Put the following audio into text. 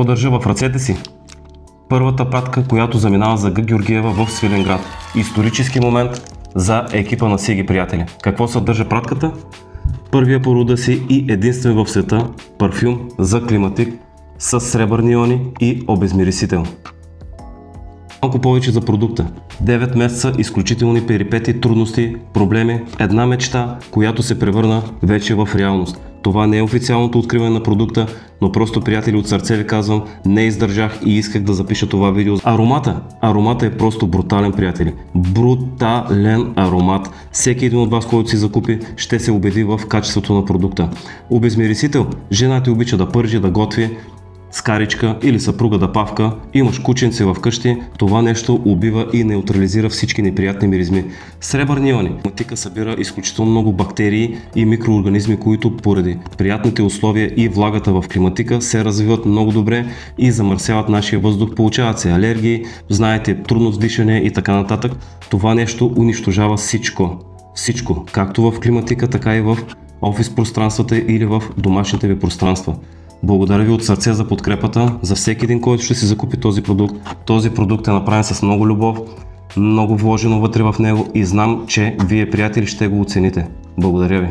Държа в ръцете си първата пратка, която заминава за Г. Георгиева в Свиленград. Исторически момент за екипа на Сиги приятели. Какво съдържа пратката? Първия по рода си и единствен в света парфюм за климатик с сребърни иони и обезмирисител. Малко повече за продукта. 9 месеца изключителни перипети, трудности, проблеми, една мечта, която се превърна вече в реалност. Това не е официалното откриване на продукта, но просто, приятели, от сърце ви казвам, не издържах и исках да запиша това видео. Аромата е просто брутален, приятели. Брутален аромат. Всеки един от вас, който си закупи, ще се убеди в качеството на продукта. Обезмирисител. Жена ти обича да пържи, да готви, скаричка или съпруга да павка, имаш кученце в къщи, това нещо убива и неутрализира всички неприятни миризми. Сребърни иони. Климатика събира изключително много бактерии и микроорганизми, които поради приятните условия и влагата в климатика се развиват много добре и замърсяват нашия въздух. Получават се алергии, знаете, трудност дишане и така нататък. Това нещо унищожава всичко. Всичко, както в климатика, така и в офис пространствата или в домашните ви пространства. Благодаря ви от сърце за подкрепата, за всеки един, който ще си закупи този продукт. Този продукт е направен с много любов, много вложено вътре в него и знам, че вие, приятели, ще го оцените. Благодаря ви.